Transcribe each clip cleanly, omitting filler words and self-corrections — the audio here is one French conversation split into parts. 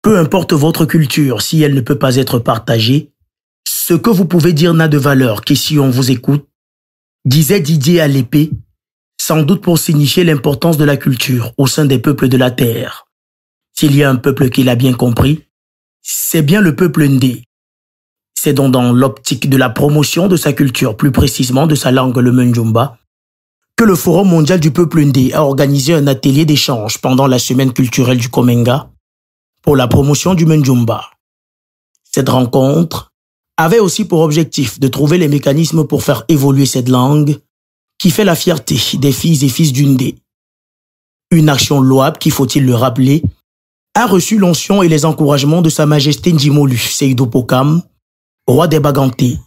Peu importe votre culture, si elle ne peut pas être partagée, ce que vous pouvez dire n'a de valeur que si on vous écoute, disait Didier à l'épée, sans doute pour signifier l'importance de la culture au sein des peuples de la terre. S'il y a un peuple qui l'a bien compris, c'est bien le peuple Ndé. C'est donc dans l'optique de la promotion de sa culture, plus précisément de sa langue le Mandjumba, que le Forum mondial du peuple Ndé a organisé un atelier d'échange pendant la semaine culturelle du Komenga pour la promotion du Mandjumba. Cette rencontre avait aussi pour objectif de trouver les mécanismes pour faire évoluer cette langue qui fait la fierté des filles et fils du Ndé. Une action louable qui, faut-il le rappeler, a reçu l'onction et les encouragements de Sa Majesté Ndjimolu Seydou Pokam, roi des Bagantés.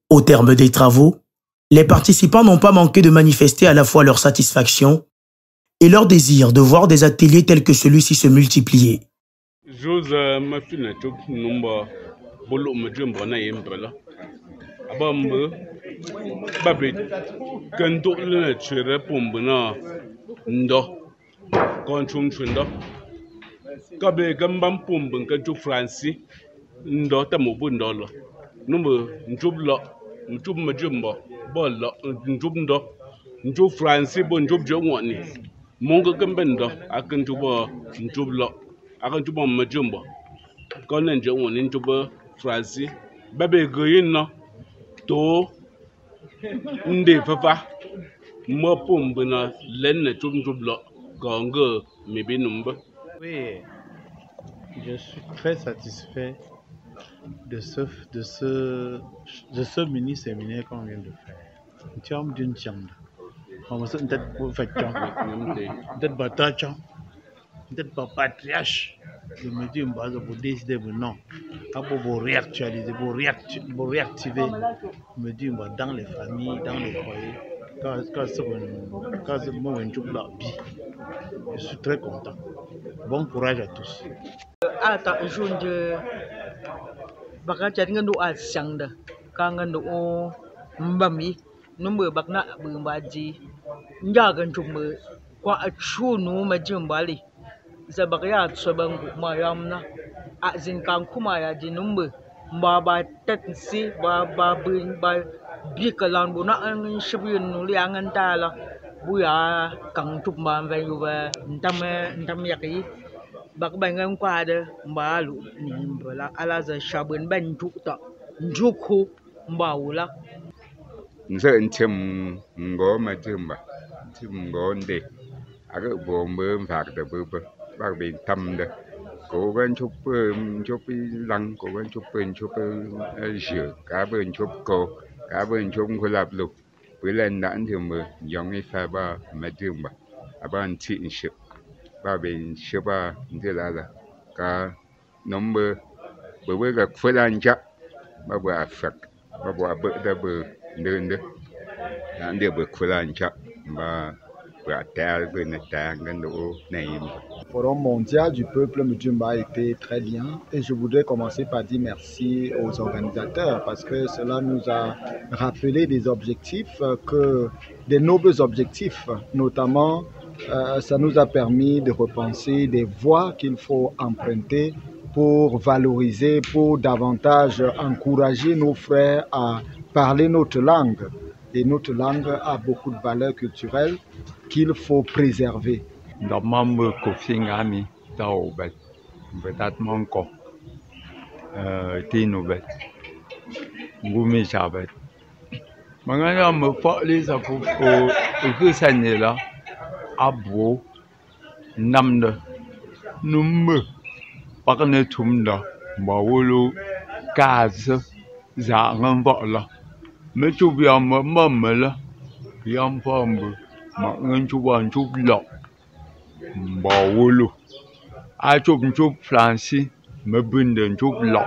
Au terme des travaux, les participants n'ont pas manqué de manifester à la fois leur satisfaction et leur désir de voir des ateliers tels que celui-ci se multiplier. Oui, je suis très satisfait de ce mini-séminaire qu'on vient de faire. En termes d'une chambre, on va se peut-être pas patriarche. Je me dis, pour décider, non. Pour réactualiser, pour réactiver, je me dis, dans les familles, dans les foyers, je suis très content. Bon courage à tous. Zabagaya Sobangu Mayamna Azin Kankumaya di number Baba Tetsi Baba Bring by Bikalan Buna and Shibun Nuliangan Tala Buya Kang Tukman Vayuva Ntamyaki Bakbangan Quad Mbalu Nimbala Alaza Shabun Ben Tukta Njuku Mbaula Nse Tim Ngo Majumba Tim Gonde I got bomb fact the bubble. Bác bị thầm đấy, cố gắng chụp lăng, cố gắng chụp sữa, cá bên chụp cổ, cá bên chụp khối lạp lục, với lên đạn thì mà giống như pha ba mà trường ba, bạn chị sữa, ba bên sữa ba thế là cá nấm bơ, bơ gặp phơi lan chắc, ba bữa phật, ba bữa đã bữa đơn đấy, anh đều bữa phơi lan chắc, ba Le Forum mondial du peuple Mdjumba a été très bien et je voudrais commencer par dire merci aux organisateurs parce que cela nous a rappelé des objectifs, des nobles objectifs, notamment ça nous a permis de repenser des voies qu'il faut emprunter pour valoriser, pour davantage encourager nos frères à parler notre langue. Et notre langue a beaucoup de valeurs culturelles qu'il faut préserver. tinubet ngumi sabet mangana me fa lisa fu o kusanela abo namde numme pakne tumda bawulu kaz za ngambala me chubya mamela yam pambu ma nchuban chublo bawulu a chub franci me bunde chublo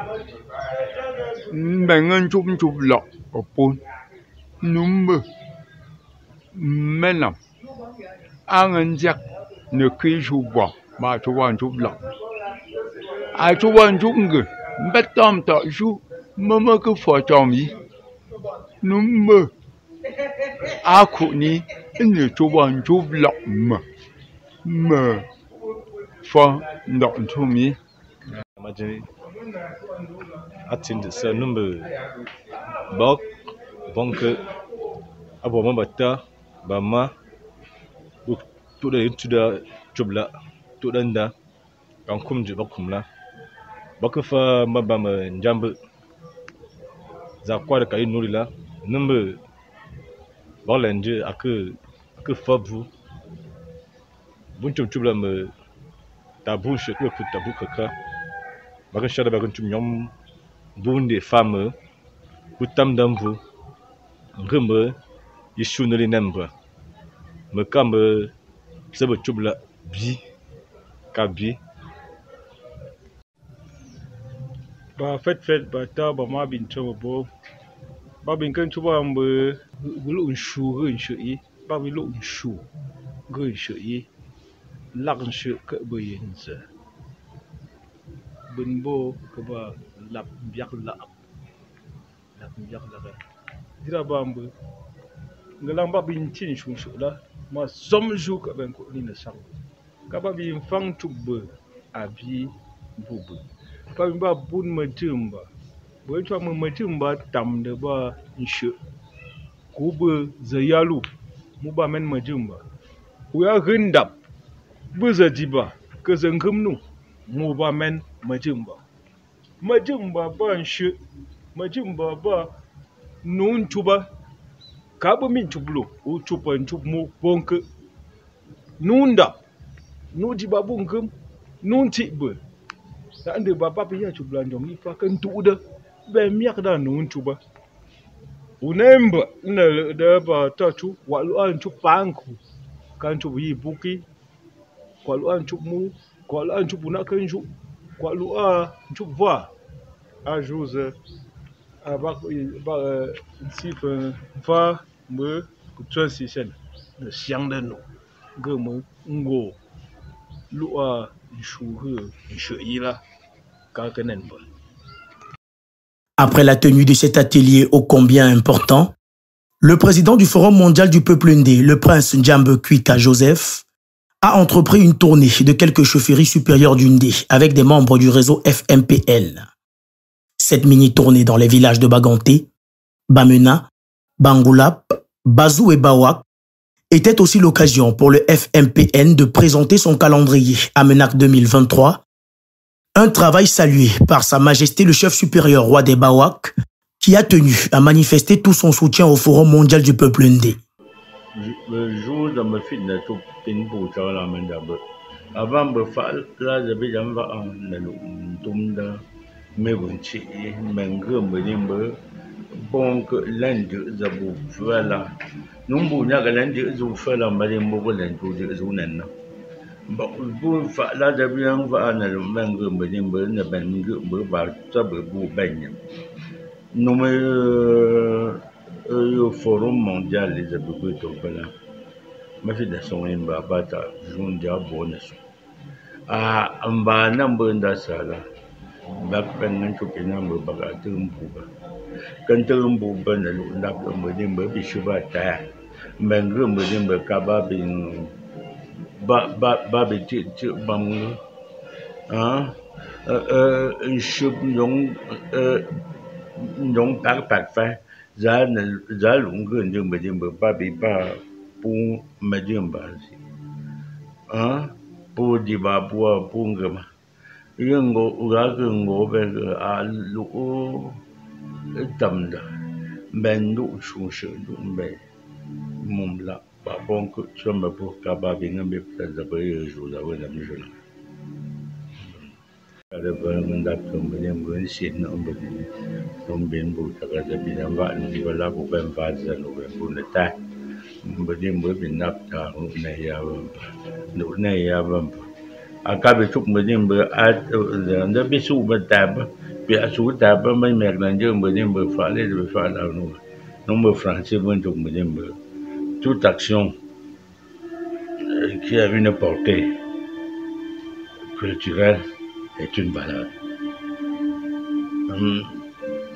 bengen chublo opun numme menam angen jak ne kishuba ma chuban chublo a chuban chunge betam ta ju mama ke fo chomi numme akuni ne chuban chublo me fa ndon tumi Imagine attend ce number bok bonke abo mabata bama to da into da chubla to danda kan kumji bakumla bakafa mabama njambe za kwada kai nurila number bolanje ak fabu bunchum chubla me tabu shekwe ku tabu kaka baka shada baka chum nyom bunde femme ku tam dambu ngumbe yishu nuri namba me kambe sebe chubla bi kabi ba fet ba ta ba ma bin cho bo ba bin kan chuba mbe lu unshu unshu yi ba bi lu unshu unshu yi lak unshu ke bo yinze bin bo ke ba lap biak la dira ba mbe ngalang ba bin chin shu la ma som ju ka ben ko ni na sang ka ba bin fang tubbe abi bubu ba bin ba bun ma jumba bo chwa ma jumba tam de ba nshu ku be zayalu mu ba men ma jumba ku ya hindap bu za diba ke zangum nu mu ba men ma jumba ba nshu ma jumba ba nun tuba ka ba min tublo u tupa ntup mu bonke nunda nu di ba bungum nun ti be da ande ba ba ya tubla ndom ifa kan tuuda be miyak da nun tuba unemba na da ba tatu walu an tup panku kan tup yi buki kwalu an tup mu kwalu an tup na kan ju kwalu a tup va a jose a ba si fa me transition de xiang de no ge mo ngo lu a shu he shu yi la ka kenen ba. Après la tenue de cet atelier ô combien important, le président du Forum mondial du peuple ndé, le prince Njambe Kuita Joseph, a entrepris une tournée de quelques chaufferies supérieures du Ndé avec des membres du réseau FMPN. Cette mini-tournée dans les villages de Baganté, Bamena, Bangoulap, Bazou et Bawak était aussi l'occasion pour le FMPN de présenter son calendrier Amenak 2023, un travail salué par Sa Majesté le chef supérieur roi des Bawak, qui a tenu à manifester tout son soutien au Forum mondial du peuple ndé. Le jour de ma fille n'a tout pour la main d'abord. Avant de faire là, j'avais jamais un mais bon, c'est un bon que lundi, j'avoue, voilà. Nous avons lundi, j'avoue, voilà, mais nous avons lundi, j'avoue, non. Bon, pour faire là, j'avais un le mangue, mais nous avons le Forum mondial les abouts là. Ma fille de son imba bata, j'en dis à bonus. Ah, on va n'embrasser d'asala. Backpen to Pinambo Bagatum Buba. Cantum Buba, and Lapum with him, baby Shubata. Mangrum with him, Kababin Babi Bam. Ah, Shub young backpack fair. Zalung and Medimba Babi Ba Boom Medimba. Ah, Poor Diba Bua Bungama. Yengo ugagengo be alu tamda bendu shushu dumbe mumla ba bonko chomba pour kababi ngambe plaza ba yejo la wena mjona ada benda kembali mgun sin nombe nomben bu tagada binamba ni wala bu ben vaza no ben buneta mbadi mbo binapta na ya bamba akabe chuk mbadi mbo at da bisu bataba bi asu taba mai merlan je mbadi mbo fale de fala no nombre français bon chuk mbadi mbo toute action qui a une portée culturelle est une valeur.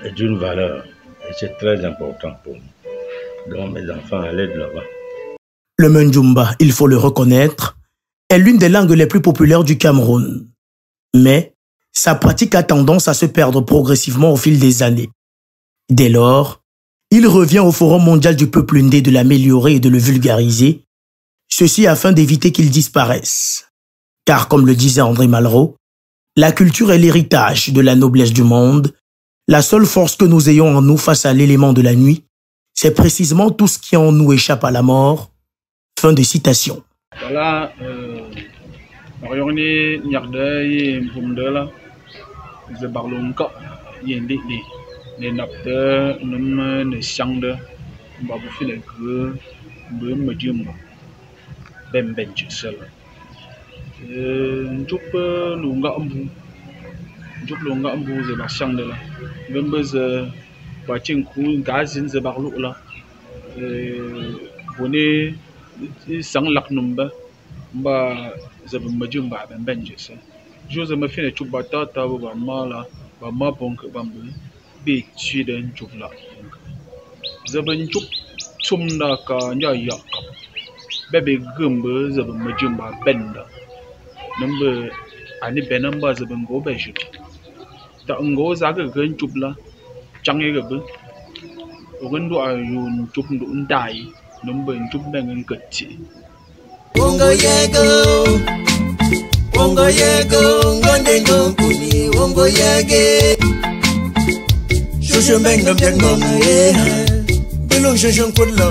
Est une valeur. Et c'est très important pour nous. Donc mes enfants, allez de là-bas. Le Mandjumba, il faut le reconnaître, est l'une des langues les plus populaires du Cameroun. Mais sa pratique a tendance à se perdre progressivement au fil des années. Dès lors, il revient au Forum mondial du peuple ndé de l'améliorer et de le vulgariser, ceci afin d'éviter qu'il disparaisse. Car comme le disait André Malraux, la culture est l'héritage de la noblesse du monde. La seule force que nous ayons en nous face à l'élément de la nuit, c'est précisément tout ce qui en nous échappe à la mort. Fin de citation. Voilà, Marioni Nyarda yi Mpumdela, Zebarlonka, Yendi, les napteurs, Num, les Shangde, Baboufi les Greux, Medium, Bembenjusel. Njup lunga ambu ze ba shangde la membe ze ba chinku gazin ze ba lu la bone sang lak numba ba ze ba majum ba benje se jose ma fine chup ba ta ba mala ba ma bonk ba mbu be chi den chup la ze ba chup chumda ka nya ya bebe gumbe ze ba majum ba benda number ani benamba ze bengo beju ta ngo za ga gan chupla change ga bu ogundu ayun chup ndu ndai number chup bengen katti wongo yego ngonde ngoni wongo yege shushu bengam jangom ye bilung shushu kudlo